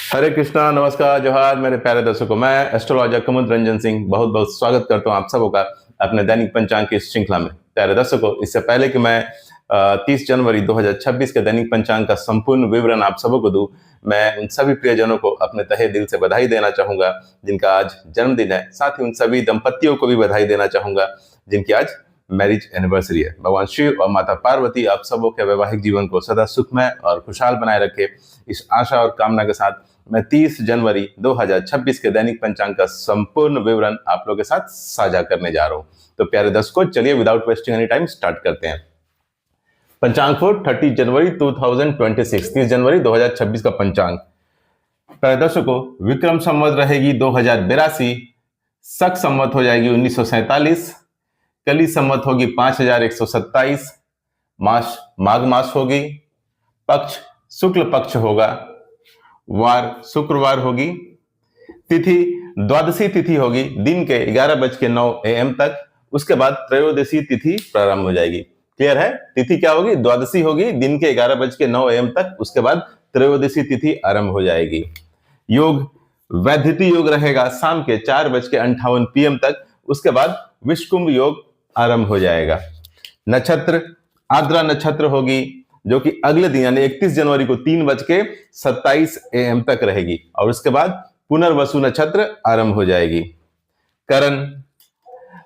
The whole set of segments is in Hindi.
हरे कृष्णा, नमस्कार, जोहार मेरे प्यारे दर्शकों। मैं एस्ट्रोलॉजर कुमुद रंजन सिंह बहुत बहुत स्वागत करता हूं आप सबों का अपने दैनिक पंचांग की श्रृंखला में। प्यारे दर्शकों, इससे पहले कि मैं 30 जनवरी 2026 के दैनिक पंचांग का संपूर्ण विवरण आप सबों को दूं, मैं उन सभी प्रियजनों को अपने तहे दिल से बधाई देना चाहूंगा जिनका आज जन्मदिन है। साथ ही उन सभी दंपतियों को भी बधाई देना चाहूंगा जिनकी आज मैरिज एनिवर्सरी है। भगवान शिव और माता पार्वती आप सबों के वैवाहिक जीवन को सदा सुखमय और खुशहाल बनाए रखे, इस आशा और कामना के साथ मैं 30 जनवरी 2026 के दैनिक पंचांग का संपूर्ण विवरण आप लोगों के साथ साझा करने जा रहा हूं। तो प्यारे दर्शकों, चलिए without wasting any time start करते हैं। पंचांग फॉर 30 जनवरी 2026, 30 जनवरी 2026 का पंचांग। प्यारे दर्शकों, विक्रम संवत रहेगी 2082, शक संवत हो जाएगी 1947, कली संवत होगी 5127, मास माघ मास होगी, पक्ष शुक्ल पक्ष होगा, वार शुक्रवार होगी, तिथि द्वादशी तिथि होगी दिन के 11:09 AM तक। उसके बाद त्रयोदशी तिथि प्रारंभ हो जाएगी। क्लियर है? तिथि क्या होगी? द्वादशी होगी दिन के 11:09 AM तक। उसके बाद त्रयोदशी तिथि आरंभ हो जाएगी। योग वैद्युति योग रहेगा शाम के 4:58 PM तक। उसके बाद विषकुंभ योग आरंभ हो जाएगा। नक्षत्र आर्द्रा नक्षत्र होगी जो कि अगले दिन यानी 31 जनवरी को 3:27 AM तक रहेगी और उसके बाद पुनर्वसु नक्षत्र आरंभ हो जाएगी। करण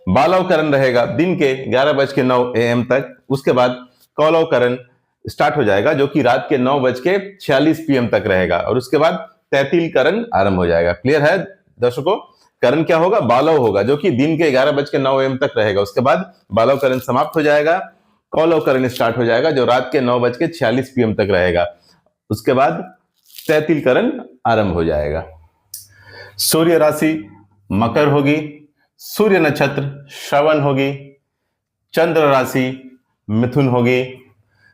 बालव करण रहेगा दिन के 11:09 AM तक। उसके बाद कौलव करण स्टार्ट हो जाएगा जो कि रात के 9:46 PM तक रहेगा और उसके बाद तैतिल करण आरंभ हो जाएगा। क्लियर है दर्शकों? करण क्या होगा? बालव होगा जो कि दिन के 11:09 AM तक रहेगा। उसके बाद बालव करण समाप्त हो जाएगा, कौलव करण स्टार्ट हो जाएगा जो रात के 9:46 PM तक रहेगा। उसके बाद तैतिल करण आरंभ हो जाएगा। सूर्य राशि मकर होगी, सूर्य नक्षत्र श्रवण होगी, चंद्र राशि मिथुन होगी,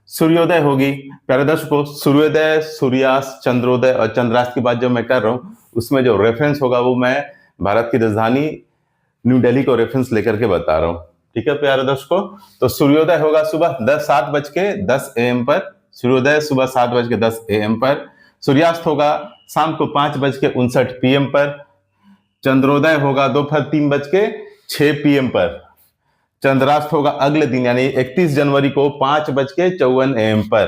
सूर्योदय होगी। प्यारे दर्शकों, सूर्योदय, सूर्यास्त, चंद्रोदय और चंद्रास्त की बात जो मैं कर रहा हूं उसमें जो रेफरेंस होगा वो मैं भारत की राजधानी न्यू दिल्ली को रेफरेंस लेकर के बता रहा हूं। ठीक है प्यारे दर्शकों? तो सूर्योदय होगा सुबह 7:10 AM पर, सूर्योदय सुबह 7:10 AM पर। सूर्यास्त होगा शाम को 5:59 PM पर। चंद्रोदय होगा दोपहर 3:06 PM पर। चंद्रास्त होगा अगले दिन यानी 31 जनवरी को 5:54 AM पर।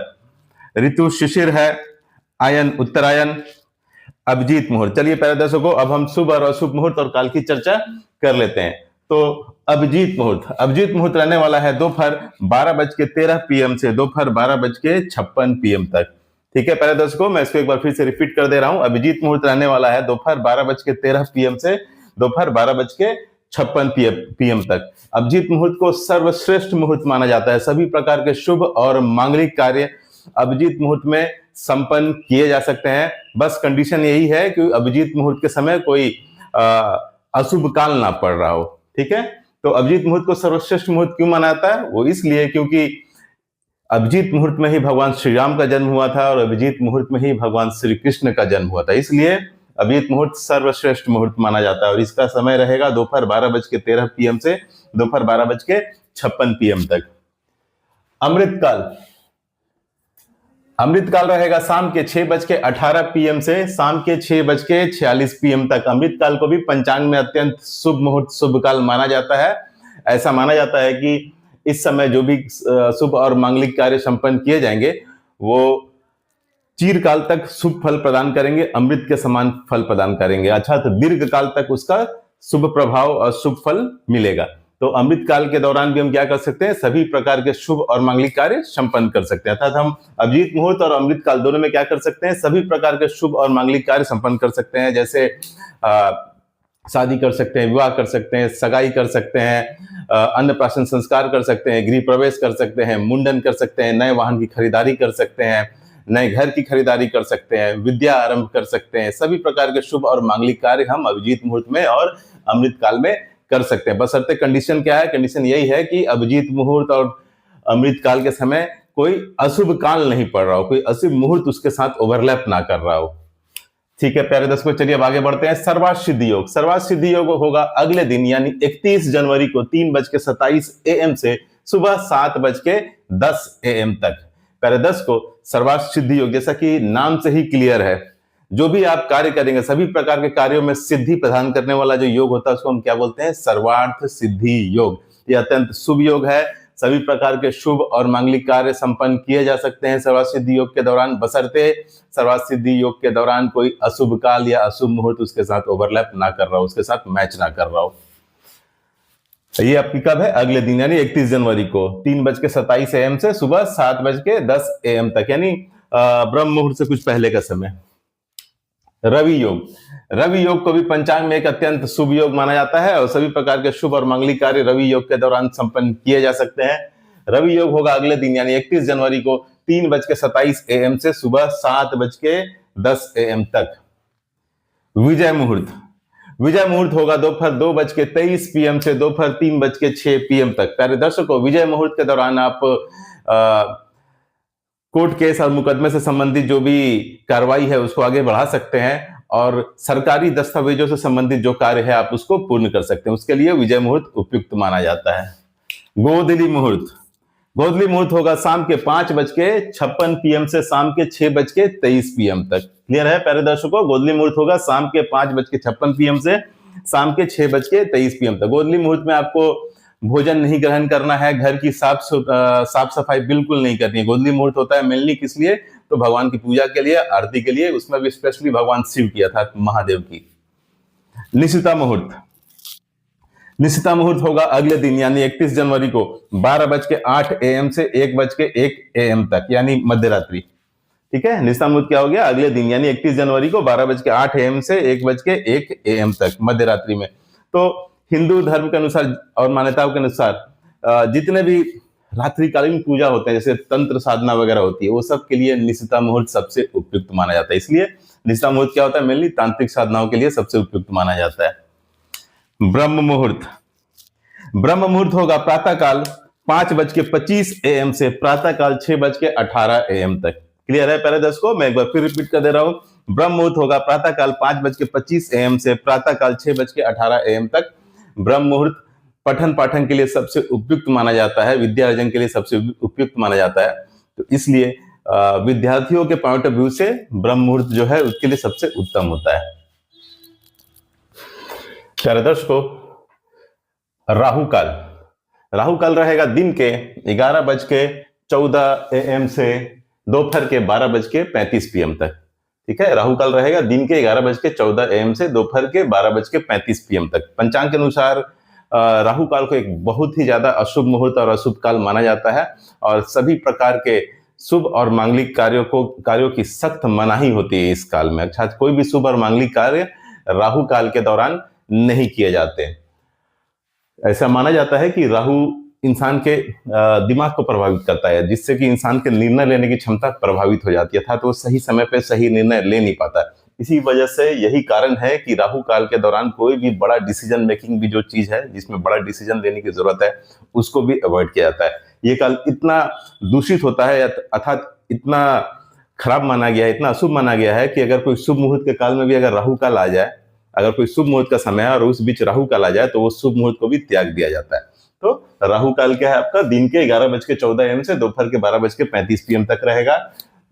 ऋतु शिशिर है, आयन उत्तरायण, अभिजीत मुहूर्त। चलिए प्यारे दर्शकों, अब हम शुभ और अशुभ मुहूर्त और काल की चर्चा कर लेते हैं। तो अभिजीत मुहूर्त रहने वाला है दोपहर 12:13 PM से दोपहर 12:56 PM तक। ठीक है प्यारे दर्शकों, मैं इसको एक बार फिर से रिपीट कर दे रहा हूं। अभिजीत मुहूर्त रहने वाला है दोपहर 12:13 PM से दोपहर 12:56 PM तक। अभिजीत मुहूर्त को सर्वश्रेष्ठ मुहूर्त माना जाता है। सभी प्रकार के शुभ और मांगलिक कार्य अभिजीत मुहूर्त में संपन्न किए जा सकते हैं। बस कंडीशन यही है कि अभिजीत मुहूर्त के समय कोई अशुभ काल ना पड़ रहा हो। ठीक है? तो अभिजीत मुहूर्त को सर्वश्रेष्ठ मुहूर्त क्यों माना जाता है? वो इसलिए क्योंकि अभिजीत मुहूर्त में ही भगवान श्री राम का जन्म हुआ था और अभिजीत मुहूर्त में ही भगवान श्री कृष्ण का जन्म हुआ था। इसलिए अभिजीत मुहूर्त सर्वश्रेष्ठ मुहूर्त माना जाता है और इसका समय रहेगा दोपहर 12:13 PM से दोपहर 12:56 PM तक। अमृत काल रहेगा शाम के 6:18 PM से शाम के 6:46 PM तक। अमृत काल को भी पंचांग में अत्यंत शुभ मुहूर्त, शुभ काल माना जाता है। ऐसा माना जाता है कि इस समय जो भी शुभ और मांगलिक कार्य संपन्न किए जाएंगे वो चिरकाल तक शुभ फल प्रदान करेंगे, अमृत के समान फल प्रदान करेंगे। अर्थात दीर्घ काल तक उसका शुभ प्रभाव और शुभ फल मिलेगा। तो अमृत काल के दौरान भी हम क्या कर सकते हैं? सभी प्रकार के शुभ और मांगलिक कार्य संपन्न कर सकते हैं। अर्थात हम अभिजीत मुहूर्त और अमृत काल दोनों में क्या कर सकते हैं? सभी प्रकार के शुभ और मांगलिक कार्य संपन्न कर सकते हैं। जैसे शादी कर सकते हैं, विवाह कर सकते हैं, सगाई कर सकते हैं, अन्नप्राशन संस्कार कर सकते हैं, गृह प्रवेश कर सकते हैं, मुंडन कर सकते हैं, नए वाहन की खरीदारी कर सकते हैं, नए घर की खरीदारी कर सकते हैं, विद्या आरंभ कर सकते हैं। सभी प्रकार के शुभ और मांगलिक कार्य हम अभिजीत मुहूर्त में और अमृत काल में कर सकते हैं। बशर्ते कंडीशन क्या है? कंडीशन यही है कि अभिजीत मुहूर्त और अमृत काल के समय कोई अशुभ काल नहीं पड़ रहा हो, कोई अशुभ मुहूर्त उसके साथ ओवरलैप ना कर रहा हो। ठीक है प्यारे दर्शकों, चलिए अब आगे बढ़ते हैं। सर्वार्थ सिद्धि योग। सर्वार्थ सिद्धि योग होगा अगले दिन यानी 31 जनवरी को 3:27 AM से सुबह 7:10 AM तक। प्यारे दर्शकों, सर्वार्थ सिद्धि योग जैसा कि नाम से ही क्लियर है, जो भी आप कार्य करेंगे सभी प्रकार के कार्यों में सिद्धि प्रदान करने वाला जो योग होता है उसको हम क्या बोलते हैं? सर्वार्थ सिद्धि योग। ये अत्यंत शुभ योग है। सभी प्रकार के शुभ और मांगलिक कार्य संपन्न किए जा सकते हैं सर्वार्थ सिद्धि योग के दौरान, बशर्ते सर्वार्थ सिद्धि योग के दौरान कोई अशुभ काल या अशुभ मुहूर्त उसके साथ ओवरलैप ना कर रहा हो, उसके साथ मैच ना कर रहा हो। ये आपकी कब है? अगले दिन यानी 31 जनवरी को 3:27 AM से सुबह 7:10 AM तक, यानी ब्रह्म मुहूर्त से कुछ पहले का समय। रवि योग, रवि योग को भी पंचांग में एक अत्यंत शुभ योग माना जाता है और सभी प्रकार के शुभ और मांगलिक कार्य रवि योग के दौरान संपन्न किए जा सकते हैं। रवि योग होगा अगले दिन यानी 31 जनवरी को 3:27 AM से सुबह 7:10 AM तक। विजय मुहूर्त, विजय मुहूर्त होगा दोपहर 2:23 PM से दोपहर 3:06 PM तक। प्यारे दर्शकों, विजय मुहूर्त के दौरान आप कोर्ट केस और मुकदमे से संबंधित जो भी कार्रवाई है उसको आगे बढ़ा सकते हैं और सरकारी दस्तावेजों से संबंधित जो कार्य है आप उसको पूर्ण कर सकते हैं। उसके लिए विजय मुहूर्त उपयुक्त माना जाता है। गोधली मुहूर्त, गोधली मुहूर्त होगा शाम के 5:56 PM से शाम के 6:23 PM तक। क्लियर है प्यारे दर्शकों? गोधली मुहूर्त होगा शाम के 5:56 PM से शाम के 6:23 PM तक। गोधली मुहूर्त में आपको भोजन नहीं ग्रहण करना है, घर की साफ सफाई बिल्कुल नहीं करनी है। गोधली मुहूर्त होता है मेनली किस लिए? तो भगवान की पूजा के लिए, आरती के लिए, उसमें भी स्पेशली भगवान शिव की अर्थात महादेव की। निशिता मुहूर्त, निशिता मुहूर्त होगा अगले दिन यानी 31 जनवरी को 12:08 AM से 1:01 AM तक, यानी मध्य रात्रि। ठीक है, निशिता मुहूर्त क्या हो गया? अगले दिन यानी 31 जनवरी को 12:08 AM से 1:01 AM तक, मध्य रात्रि में। तो हिंदू धर्म के अनुसार और मान्यताओं के अनुसार जितने भी रात्रिकालीन पूजा होते हैं, जैसे तंत्र साधना वगैरह होती है, वो सब के लिए निशिता मुहूर्त सबसे उपयुक्त माना जाता है। इसलिए निशिता मुहूर्त क्या होता है? मेनली तांत्रिक साधनाओं के लिए सबसे उपयुक्त माना जाता है। ब्रह्म मुहूर्त, ब्रह्म मुहूर्त होगा प्रातःकाल 5:25 AM से प्रातःकाल 6:18 AM तक। क्लियर है प्यारे दर्शकों? मैं एक बार फिर रिपीट कर दे रहा हूं। ब्रह्म मुहूर्त होगा प्रातःकाल 5:25 AM से प्रातःकाल 6:18 AM तक। ब्रह्म मुहूर्त पठन पाठन के लिए सबसे उपयुक्त माना जाता है, विद्या अर्जन के लिए सबसे उपयुक्त माना जाता है। तो इसलिए विद्यार्थियों के पॉइंट ऑफ व्यू से ब्रह्म मुहूर्त जो है उसके लिए सबसे उत्तम होता है। प्यारे दर्शकों, राहु काल, राहु काल रहेगा दिन के 11:14 AM से दोपहर के 12:35 PM तक। ठीक है, राहु काल रहेगा दिन के 11:14 AM से दोपहर के 12:35 PM तक। पंचांग के अनुसार राहु काल को एक बहुत ही ज्यादा अशुभ मुहूर्त और अशुभ काल माना जाता है और सभी प्रकार के शुभ और मांगलिक कार्यों की सख्त मनाही होती है इस काल में। अर्थात कोई भी शुभ और मांगलिक कार्य राहु काल के दौरान नहीं किए जाते। ऐसा माना जाता है कि राहु इंसान के दिमाग को प्रभावित करता है, जिससे कि इंसान के निर्णय लेने की क्षमता प्रभावित हो जाती है, अर्थात वो सही समय पे सही निर्णय ले नहीं पाता। इसी वजह से यही कारण है कि राहु काल के दौरान कोई भी बड़ा डिसीजन मेकिंग भी जो चीज है जिसमें बड़ा डिसीजन लेने की जरूरत है उसको भी अवॉइड किया जाता है। ये काल इतना दूषित होता है अर्थात इतना खराब माना गया है, इतना अशुभ माना गया है कि अगर कोई शुभ मुहूर्त के काल में भी अगर राहु काल आ जाए, अगर कोई शुभ मुहूर्त का समय है और उस बीच राहु काल आ जाए तो वो शुभ मुहूर्त को भी त्याग दिया जाता है। तो राहु काल क्या है आपका? दिन के 11:14 AM से दोपहर के 12:35 PM तक रहेगा।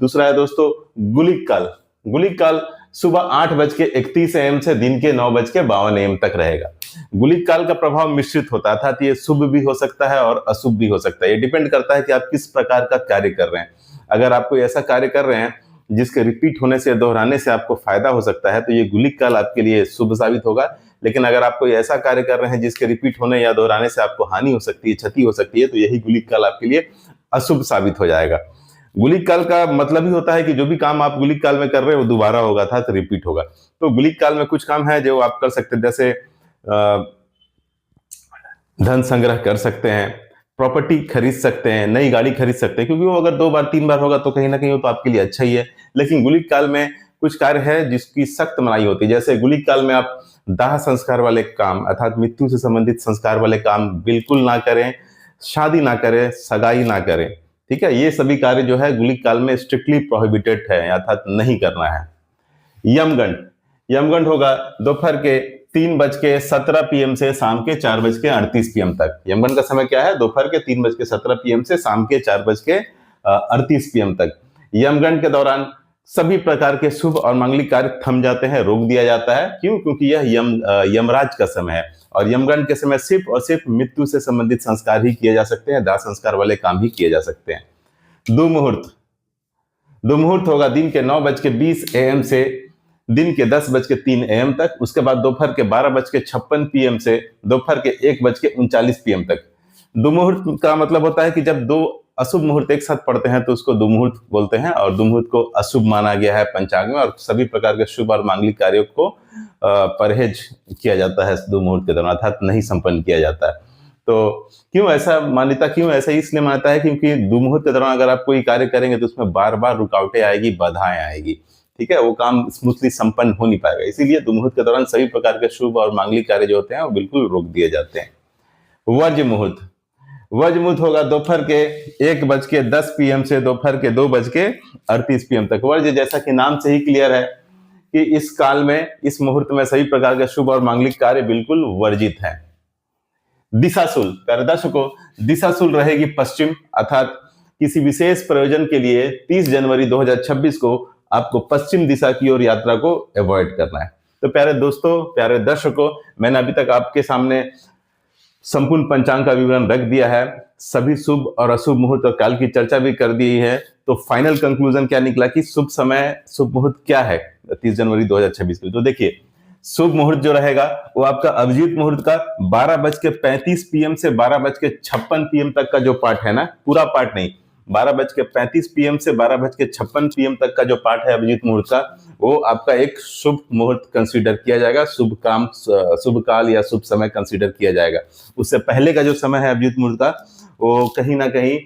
दूसरा है दोस्तों गुलिक काल। गुलिक काल सुबह 8:31 AM से दिन के 9:52 AM तक रहेगा। गुलिक काल का प्रभाव मिश्रित होता है, अर्थात ये शुभ भी हो सकता है और अशुभ भी हो सकता है। ये डिपेंड करता है कि आप किस प्रकार का कार्य कर रहे हैं। अगर आप कोई ऐसा कार्य कर रहे हैं जिसके रिपीट होने से, दोहराने से आपको फायदा हो सकता है तो ये गुलिक काल आपके लिए शुभ साबित होगा। लेकिन अगर आप कोई ऐसा कार्य कर रहे हैं जिसके रिपीट होने या दोहराने से आपको हानि हो सकती है, क्षति हो सकती है, तो यही गुलिक काल आपके लिए अशुभ साबित हो जाएगा। गुलिक काल का मतलब ही होता है कि जो भी काम आप गुलिक काल में कर रहे हैं वो दोबारा होगा, था तो रिपीट होगा। तो गुलिक काल में कुछ काम है जो आप कर सकते हैं, जैसे धन संग्रह कर सकते हैं, प्रॉपर्टी खरीद सकते हैं, नई गाड़ी खरीद सकते हैं, क्योंकि वो अगर 2 बार 3 बार होगा तो कहीं ना कहीं वो तो आपके लिए अच्छा ही है। लेकिन गुलिक काल में कुछ कार्य है जिसकी सख्त मनाही होती है। जैसे गुलिक काल में आप दाह संस्कार वाले काम अर्थात मृत्यु से संबंधित संस्कार वाले काम बिल्कुल ना करें, शादी ना करें, सगाई ना करें। ठीक है, ये सभी कार्य जो है गुलिक काल में स्ट्रिक्टली प्रोहिबिटेड है, अर्थात नहीं करना है। यमगंड, यमगंड होगा दोपहर के 3:17 PM से शाम के 4:38 PM तक। यमगंड का समय क्या है? दोपहर के 3:17 PM से शाम के 4:38 PM तक। यमगंड के दौरान सभी प्रकार के शुभ और मांगलिक कार्य थम जाते हैं, रोक दिया जाता है। क्यों? क्योंकि यह यमराज का समय है और यमगण के समय सिर्फ और सिर्फ मृत्यु से संबंधित संस्कार ही किए जा सकते हैं, दाह संस्कार वाले काम ही किए जा सकते हैं। दुमुहूर्त होगा दिन के 9:20 AM से दिन के 10:03 AM तक, उसके बाद दोपहर के 12:56 PM से दोपहर के 1:39 PM तक। दुमुहूर्त का मतलब होता है कि जब दो अशुभ मुहूर्त एक साथ पड़ते हैं तो उसको दुमुहूर्त बोलते हैं और दुमुहूर्त को अशुभ माना गया है पंचांग में और सभी प्रकार के शुभ और मांगलिक कार्यों को परहेज किया जाता है दुमुहूर्त के दौरान, अर्थात नहीं संपन्न किया जाता है। तो क्यों ऐसा मान्यता, क्यों ऐसा इसलिए मानता है क्योंकि दुमुहूर्त के दौरान अगर आप कोई कार्य करेंगे तो उसमें बार बार रुकावटें आएगी, बाधाएं आएगी, ठीक है, वो काम स्मूथली संपन्न हो नहीं पाएगा। इसीलिए दुमुहूर्त के दौरान सभी प्रकार के शुभ और मांगलिक कार्य जो होते हैं वो बिल्कुल रोक दिए जाते हैं। वर्ज्य मुहूर्त होगा दोपहर के 1:10 PM से दोपहर के 2:38 PM तक। वर्ज्य जैसा कि नाम से ही क्लियर है कि इस काल में, इस मुहूर्त में सभी प्रकार के शुभ और मांगलिक कार्य बिल्कुल वर्जित हैं। दिशाशूल, प्यारे दर्शकों, दिशाशूल रहेगी पश्चिम, अर्थात किसी विशेष प्रयोजन के लिए 30 जनवरी 2026 को आपको पश्चिम दिशा की ओर यात्रा को अवॉइड करना है। तो प्यारे दोस्तों, प्यारे दर्शकों, मैंने अभी तक आपके सामने संपूर्ण पंचांग का विवरण रख दिया है, सभी शुभ और अशुभ मुहूर्त और काल की चर्चा भी कर दी है। तो फाइनल कंक्लूजन क्या निकला कि शुभ समय, शुभ मुहूर्त क्या है 30 जनवरी 2026 में। तो देखिए, शुभ मुहूर्त जो रहेगा वो आपका अभिजीत मुहूर्त का 12:35 PM से 12:56 PM तक का जो पार्ट है ना, पूरा पार्ट नहीं, 12:35 PM से 12:56 PM तक का जो पार्ट है अभिजीत मुहूर्त का, वो आपका एक शुभ मुहूर्त कंसीडर किया जाएगा, शुभ काम, शुभ काल या शुभ समय कंसीडर किया जाएगा। उससे पहले का जो समय है अभिजीत मुहूर्त का, वो कहीं ना कहीं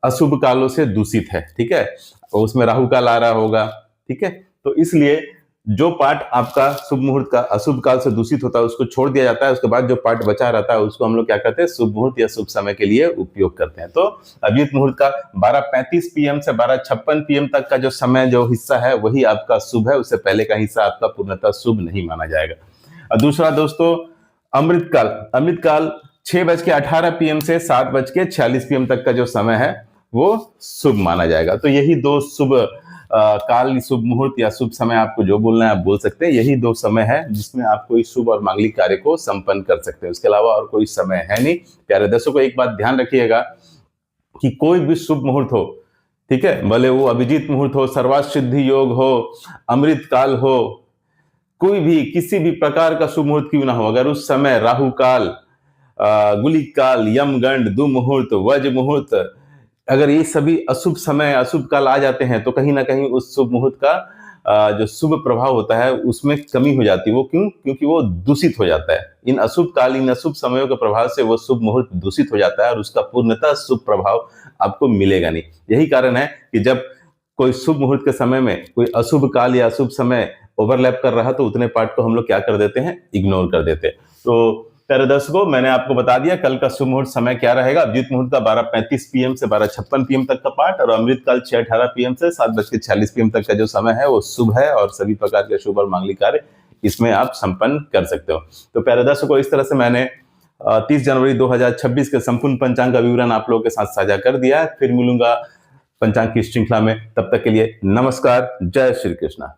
अशुभ कालों से दूषित है, ठीक है, उसमें राहु काल आ रहा होगा, ठीक है। तो इसलिए जो पार्ट आपका शुभ मुहूर्त का अशुभ काल से दूषित होता है उसको छोड़ दिया जाता है, उसके बाद जो पार्ट बचा रहता है उसको हम लोग क्या करते हैं, शुभ मुहूर्त या शुभ समय के लिए उपयोग करते हैं। तो अभिजीत मुहूर्त का 12:35 PM से 12:56 PM तक का जो समय, जो हिस्सा है, वही आपका शुभ है, उससे पहले का हिस्सा आपका पूर्णतः शुभ नहीं माना जाएगा। और दूसरा दोस्तों, अमृत काल 6:18 PM से 7:46 PM तक का जो समय है वो शुभ माना जाएगा। तो यही दो शुभ काल, शुभ मुहूर्त या शुभ समय, आपको जो बोलना है आप बोल सकते हैं। यही दो समय है जिसमें आप कोई शुभ और मांगलिक कार्य को संपन्न कर सकते हैं, उसके अलावा और कोई समय है नहीं। प्यारे दर्शकों, एक बात ध्यान रखिएगा कि कोई भी शुभ मुहूर्त हो, ठीक है, भले वो अभिजीत मुहूर्त हो, सर्वार्थ सिद्धि योग हो, अमृत काल हो, कोई भी किसी भी प्रकार का शुभ मुहूर्त क्यों ना हो, अगर उस समय राहु काल, गुलिक काल, यमगंड, दुमुहूर्त, वज मुहूर्त, अगर ये सभी अशुभ समय, अशुभ काल आ जाते हैं तो कहीं ना कहीं उस शुभ मुहूर्त का जो शुभ प्रभाव होता है उसमें कमी हो जाती है। वो क्यों? क्योंकि वो दूषित हो जाता है। इन अशुभ काल, इन अशुभ समयों के प्रभाव से वो शुभ मुहूर्त दूषित हो जाता है और उसका पूर्णतः शुभ प्रभाव आपको मिलेगा नहीं। यही कारण है कि जब कोई शुभ मुहूर्त के समय में कोई अशुभ काल या अशुभ समय ओवरलैप कर रहा तो उतने पार्ट को हम लोग क्या कर देते हैं, इग्नोर कर देते हैं। तो प्यारे दर्शकों, मैंने आपको बता दिया कल का शुभ मुहूर्त समय क्या रहेगा। अभिजीत मुहूर्त का 12:35 PM से 12:56 PM तक का पार्ट और अमृत काल 6:18 PM से 7:46 PM तक का जो समय है वो शुभ है और सभी प्रकार के शुभ और मांगलिक कार्य इसमें आप संपन्न कर सकते हो। तो प्यारे दर्शकों, इस तरह से मैंने 30 जनवरी 2026 के संपूर्ण पंचांग का विवरण आप लोगों के साथ साझा कर दिया है। फिर मिलूंगा पंचांग की श्रृंखला में, तब तक के लिए नमस्कार, जय श्री कृष्णा।